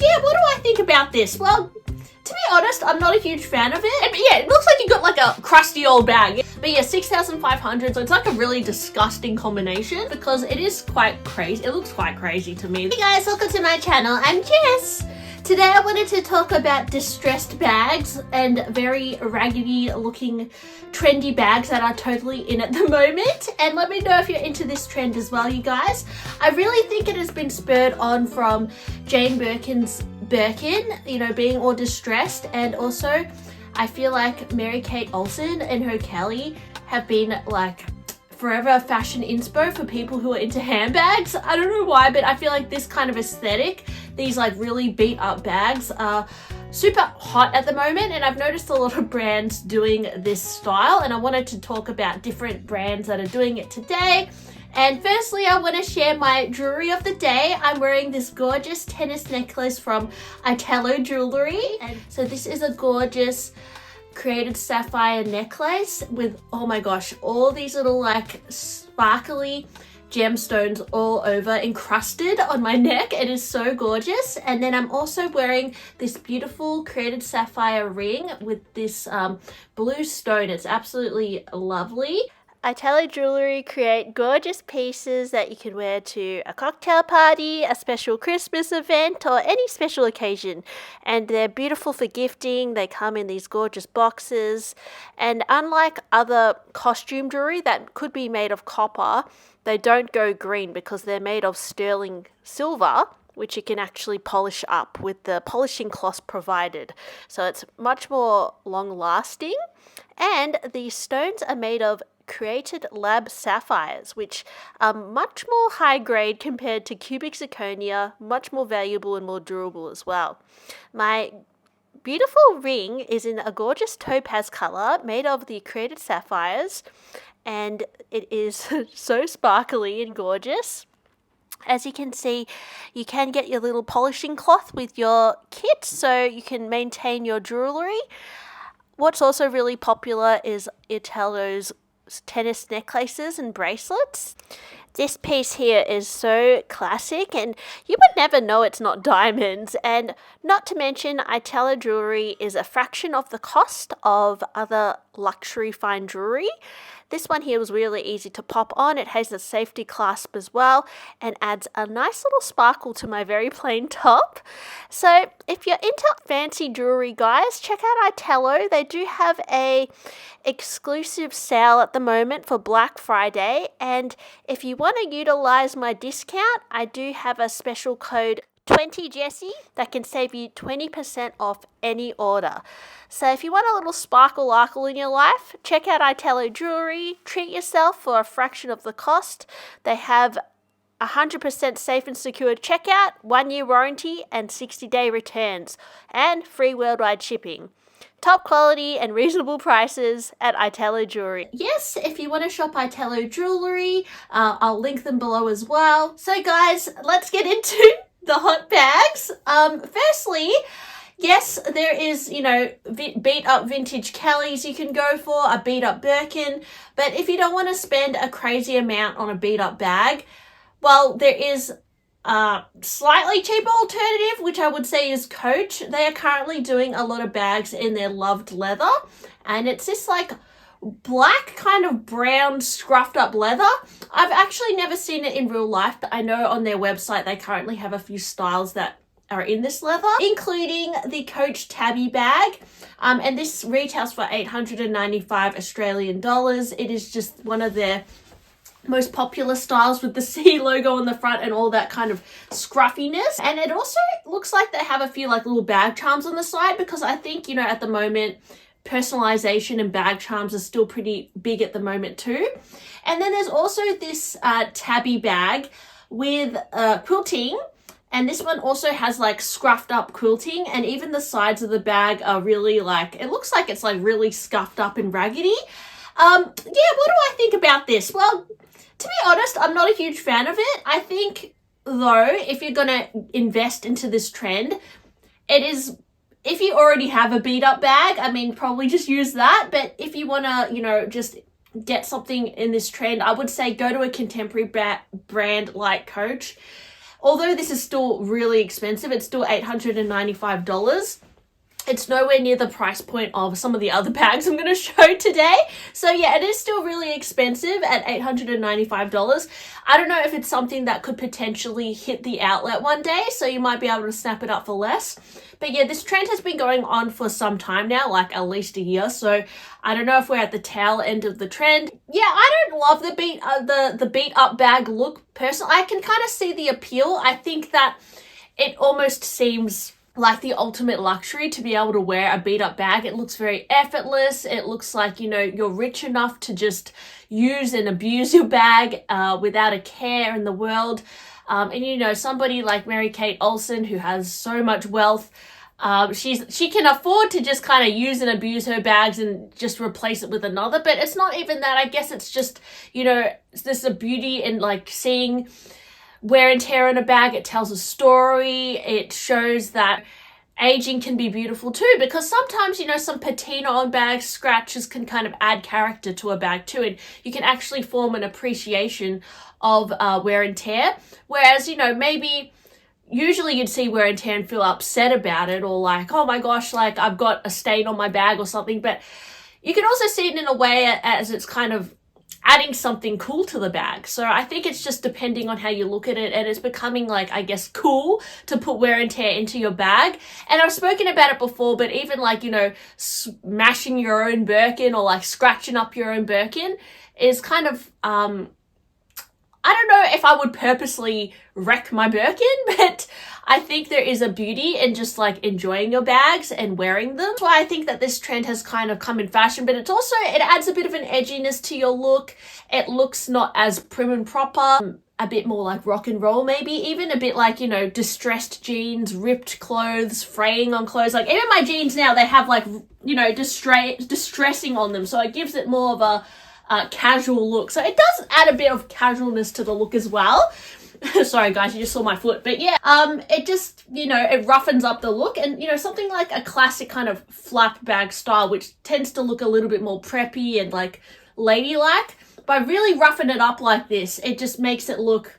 Yeah, what do I think about this? Well, to be honest, I'm not a huge fan of it. But yeah, it looks like you got like a crusty old bag. But yeah, 6,500, so it's like a really disgusting combination because it is quite crazy. It looks quite crazy to me. Hey guys, welcome to my channel. I'm Jess. Today I wanted to talk about distressed bags and very raggedy looking trendy bags that are totally in at the moment. And let me know if you're into this trend as well, you guys. I really think it has been spurred on from Jane Birkin's Birkin, you know, being all distressed, and also I feel like Mary-Kate Olsen and her Kelly have been like forever fashion inspo for people who are into handbags. I don't know why, but I feel like this kind of aesthetic, these like really beat up bags are super hot at the moment, and I've noticed a lot of brands doing this style, and I wanted to talk about different brands that are doing it today. And firstly, I want to share my jewelry of the day. I'm wearing this gorgeous tennis necklace from Itello jewelry. And so this is a gorgeous created sapphire necklace with, oh my gosh, all these little like sparkly gemstones all over encrusted on my neck. It is so gorgeous. And then I'm also wearing this beautiful created sapphire ring with this blue stone. It's absolutely lovely. Italo jewelry create gorgeous pieces that you can wear to a cocktail party, a special Christmas event, or any special occasion. And they're beautiful for gifting. They come in these gorgeous boxes. And unlike other costume jewelry that could be made of copper, they don't go green because they're made of sterling silver, which you can actually polish up with the polishing cloth provided. So it's much more long lasting. And these stones are made of created lab sapphires, which are much more high grade compared to cubic zirconia, much more valuable and more durable as well. My beautiful ring is in a gorgeous topaz color made of the created sapphires, and it is so sparkly and gorgeous. As you can see, you can get your little polishing cloth with your kit so you can maintain your jewelry. What's also really popular is Itallo's tennis necklaces and bracelets. This piece here is so classic, and you would never know it's not diamonds. And not to mention, Italo jewelry is a fraction of the cost of other luxury fine jewelry. This one here was really easy to pop on. It has a safety clasp as well and adds a nice little sparkle to my very plain top. So if you're into fancy jewelry, guys, check out Itello. They do have a exclusive sale at the moment for Black Friday, and if you want to utilize my discount, I do have a special code 20 Jessie that can save you 20% off any order. So if you want a little sparkle in your life, check out Itello jewelry. Treat yourself for a fraction of the cost. They have 100% safe and secure checkout, 1-year warranty, and 60-day returns, and free worldwide shipping. Top quality and reasonable prices at Itello jewelry. Yes, if you want to shop Itello jewelry, I'll link them below as well. So guys, let's get into the hot bags. Firstly, yes, there is, you know, beat up vintage Kellys you can go for, a beat up Birkin, but if you don't want to spend a crazy amount on a beat up bag, well, there is a slightly cheaper alternative, which I would say is Coach. They are currently doing a lot of bags in their loved leather, and it's this like black kind of brown scruffed up leather. I've actually never seen it in real life, but I know on their website they currently have a few styles that are in this leather, including the Coach Tabby bag, and this retails for 895 Australian dollars. It is just one of their most popular styles with the C logo on the front and all that kind of scruffiness. And it also looks like they have a few like little bag charms on the side, because I think, you know, at the moment personalization and bag charms are still pretty big at the moment too. And then there's also this tabby bag with quilting, and this one also has like scruffed up quilting, and even the sides of the bag are really like, it looks like it's like really scuffed up and raggedy. Yeah, what do I think about this? Well, to be honest, I'm not a huge fan of it. I think, though, if you're going to invest into this trend, it is, if you already have a beat up bag, I mean, probably just use that. But if you want to, you know, just get something in this trend, I would say go to a contemporary brand like Coach. although this is still really expensive, it's still $895. It's nowhere near the price point of some of the other bags I'm going to show today. So yeah, it is still really expensive at $895. I don't know if it's something that could potentially hit the outlet one day, so you might be able to snap it up for less. But yeah, this trend has been going on for some time now, like at least a year. So I don't know if we're at the tail end of the trend. Yeah, I don't love the beat up bag look personally. I can kind of see the appeal. I think that it almost seems like the ultimate luxury to be able to wear a beat up bag. It looks very effortless. It looks like, you know, you're rich enough to just use and abuse your bag without a care in the world. And you know, somebody like Mary-Kate Olsen, who has so much wealth, she can afford to just kind of use and abuse her bags and just replace it with another. But it's not even that. I guess it's just, you know, there's a beauty in like seeing wear and tear in a bag. It tells a story. It shows that aging can be beautiful too, because sometimes, you know, some patina on bags, scratches can kind of add character to a bag too, and you can actually form an appreciation of wear and tear. Whereas, you know, maybe usually you'd see wear and tear and feel upset about it, or like, oh my gosh, like I've got a stain on my bag or something. But you can also see it in a way as it's kind of adding something cool to the bag. So I think it's just depending on how you look at it, and it's becoming like, I guess, cool to put wear and tear into your bag. And I've spoken about it before, but even like, you know, smashing your own Birkin or like scratching up your own Birkin is kind of, I don't know if I would purposely wreck my Birkin, but I think there is a beauty in just like enjoying your bags and wearing them. That's why I think that this trend has kind of come in fashion, but it's also, it adds a bit of an edginess to your look. It looks not as prim and proper, a bit more like rock and roll, maybe even a bit like, you know, distressed jeans, ripped clothes, fraying on clothes. Like even my jeans now, they have like, you know, distressing on them. So it gives it more of a casual look. So it does add a bit of casualness to the look as well. Sorry guys, you just saw my foot. But yeah, it just, you know, it roughens up the look. And, you know, something like a classic kind of flap bag style, which tends to look a little bit more preppy and like ladylike, by really roughing it up like this, it just makes it look,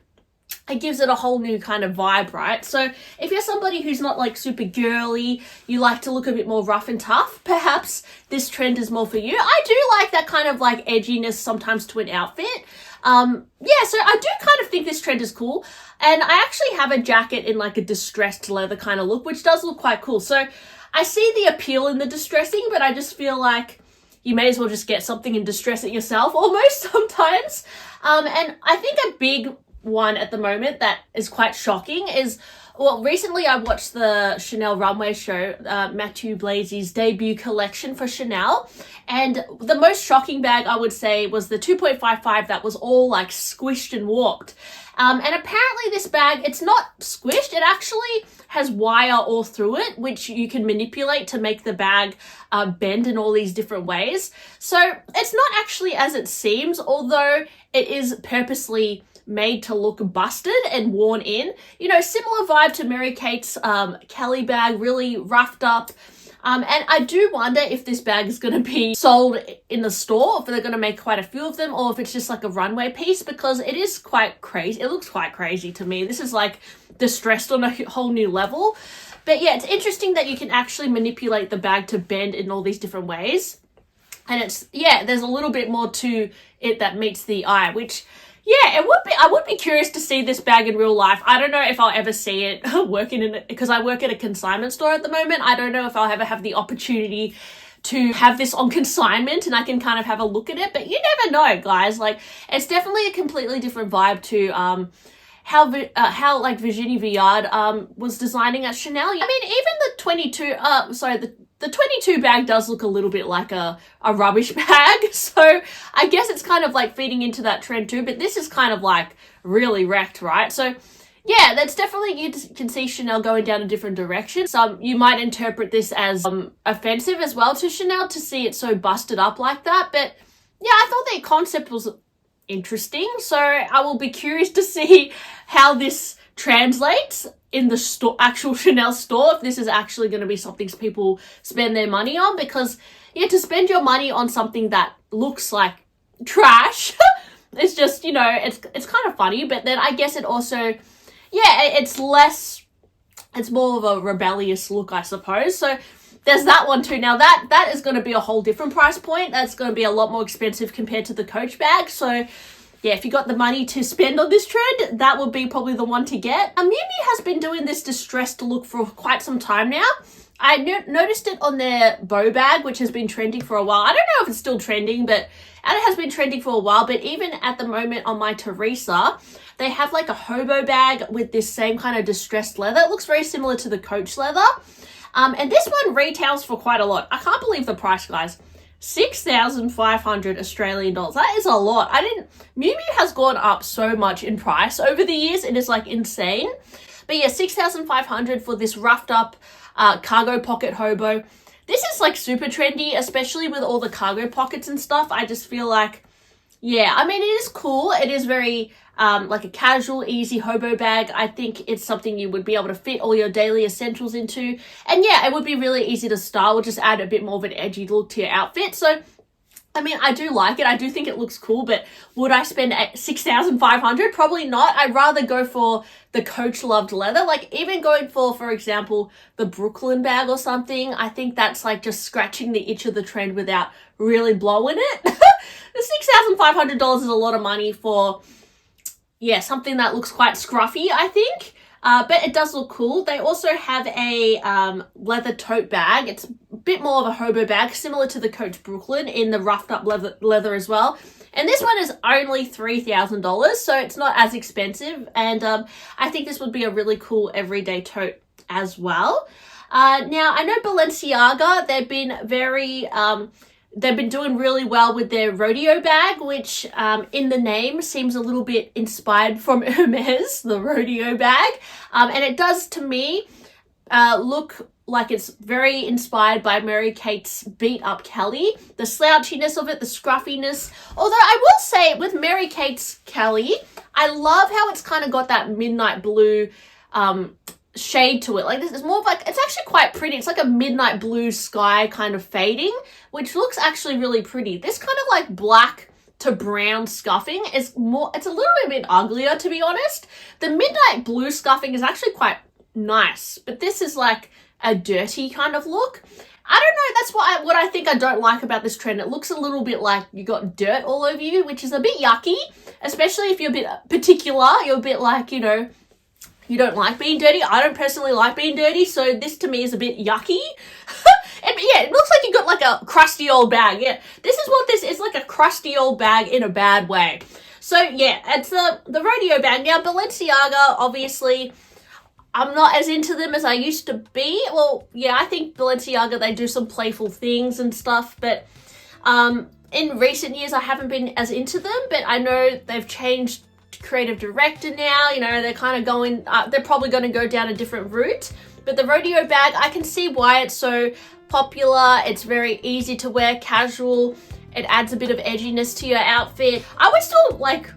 it gives it a whole new kind of vibe, right? So if you're somebody who's not like super girly, you like to look a bit more rough and tough, perhaps this trend is more for you. I do like that kind of like edginess sometimes to an outfit. Yeah, so I do kind of think this trend is cool. And I actually have a jacket in like a distressed leather kind of look, which does look quite cool. So I see the appeal in the distressing, but I just feel like you may as well just get something and distress it yourself almost sometimes. And I think a big one at the moment that is quite shocking is, well, recently I watched the Chanel Runway show, Matthew Blazy's debut collection for Chanel, and the most shocking bag I would say was the 2.55 that was all like squished and warped. And apparently this bag, it's not squished, it actually has wire all through it, which you can manipulate to make the bag bend in all these different ways. So it's not actually as it seems, although it is purposely made to look busted and worn in. You know, similar vibe to Mary-Kate's Kelly bag, really roughed up. And I do wonder if this bag is going to be sold in the store, if they're going to make quite a few of them, or if it's just like a runway piece, because it is quite crazy. It looks quite crazy to me. This is like distressed on a whole new level. But yeah, it's interesting that you can actually manipulate the bag to bend in all these different ways. And it's, yeah, there's a little bit more to it that meets the eye, which, yeah, I would be curious to see this bag in real life. I don't know if I'll ever see it working in it, because I work at a consignment store at the moment. I don't know if I'll ever have the opportunity to have this on consignment and I can kind of have a look at it, but you never know, guys. Like, it's definitely a completely different vibe to how like Virginie Viard was designing at Chanel. I mean, even the 22 bag does look a little bit like a rubbish bag. So I guess it's kind of like feeding into that trend too, but this is kind of like really wrecked, right? So yeah, that's definitely, you can see Chanel going down a different direction. So you might interpret this as offensive as well to Chanel to see it so busted up like that. But yeah, I thought the concept was interesting. So I will be curious to see how this translates in the actual Chanel store, if this is actually going to be something people spend their money on. Because yeah, to spend your money on something that looks like trash, it's just, you know, it's kind of funny. But then I guess it also, yeah, it's more of a rebellious look, I suppose. So there's that one too. Now that is going to be a whole different price point. That's going to be a lot more expensive compared to the Coach bag. So yeah, if you got the money to spend on this trend, that would be probably the one to get. Miu Miu has been doing this distressed look for quite some time now. I noticed it on their bow bag, which has been trending for a while. I don't know if it's still trending, and it has been trending for a while. But even at the moment on my Teresa, they have like a hobo bag with this same kind of distressed leather. It looks very similar to the Coach leather. And this one retails for quite a lot. I can't believe the price, guys. 6,500 Australian dollars. That is a lot. Miu Miu has gone up so much in price over the years. It is like insane. But yeah, 6,500 for this roughed up cargo pocket hobo. This is like super trendy, especially with all the cargo pockets and stuff. I just feel like, yeah, I mean, it is cool. It is very like a casual, easy hobo bag. I think it's something you would be able to fit all your daily essentials into. And yeah, it would be really easy to style. We'll just add a bit more of an edgy look to your outfit. So, I mean, I do like it. I do think it looks cool, but would I spend 6,500? Probably not. I'd rather go for the Coach loved leather. Like even going for example, the Brooklyn bag or something. I think that's like just scratching the itch of the trend without really blowing it. The $6,500 is a lot of money for, yeah, something that looks quite scruffy, I think. But it does look cool. They also have a leather tote bag. It's a bit more of a hobo bag, similar to the Coach Brooklyn in the roughed up leather as well. And this one is only $3,000, so it's not as expensive. And I think this would be a really cool everyday tote as well. Now, I know Balenciaga, they've been doing really well with their rodeo bag, which in the name seems a little bit inspired from Hermes, the rodeo bag. And it does, to me, look like it's very inspired by Mary-Kate's Beat Up Kelly. The slouchiness of it, the scruffiness. Although I will say with Mary-Kate's Kelly, I love how it's kind of got that midnight blue shade to it. Like this is more of like, it's actually quite pretty. It's like a midnight blue sky kind of fading, which looks actually really pretty. This kind of like black to brown scuffing is more, it's a little bit uglier, to be honest. The midnight blue scuffing is actually quite nice, but this is like a dirty kind of look. I don't know, that's what I think I don't like about this trend. It looks a little bit like you got dirt all over you, which is a bit yucky, especially if you're a bit particular. You're a bit like, you know, you don't like being dirty. I don't personally like being dirty, so this to me is a bit yucky. And yeah, it looks like you got like a crusty old bag. Yeah, this is what this is, like a crusty old bag in a bad way. So yeah, it's the rodeo bag. Now, Balenciaga, obviously, I'm not as into them as I used to be. Well, yeah, I think Balenciaga, they do some playful things and stuff, but in recent years, I haven't been as into them, but I know they've changed creative director now. You know, they're kind of going, they're probably going to go down a different route. But the rodeo bag, I can see why it's so popular. It's very easy to wear, casual. It adds a bit of edginess to your outfit. I would still, like,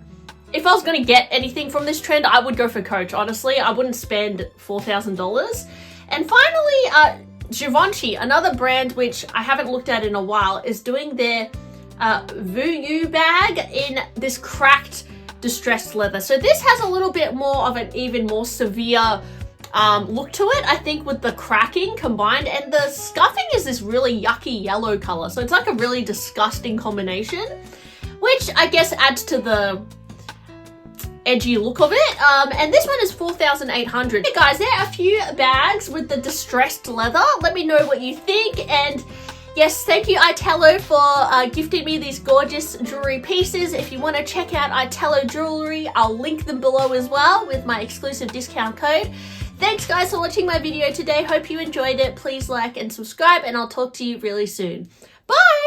if I was going to get anything from this trend, I would go for Coach, honestly. I wouldn't spend $4,000. And finally, Givenchy, another brand which I haven't looked at in a while, is doing their Vuyu bag in this cracked distressed leather. So this has a little bit more of an even more severe look to it, I think, with the cracking combined, and the scuffing is this really yucky yellow color. So it's like a really disgusting combination, which I guess adds to the edgy look of it. And this one is 4,800. Hey guys, there are a few bags with the distressed leather. Let me know what you think. And yes, thank you Itello for gifting me these gorgeous jewelry pieces. If you want to check out Itello jewelry, I'll link them below as well with my exclusive discount code. Thanks guys for watching my video today. Hope you enjoyed it. Please like and subscribe, and I'll talk to you really soon. Bye!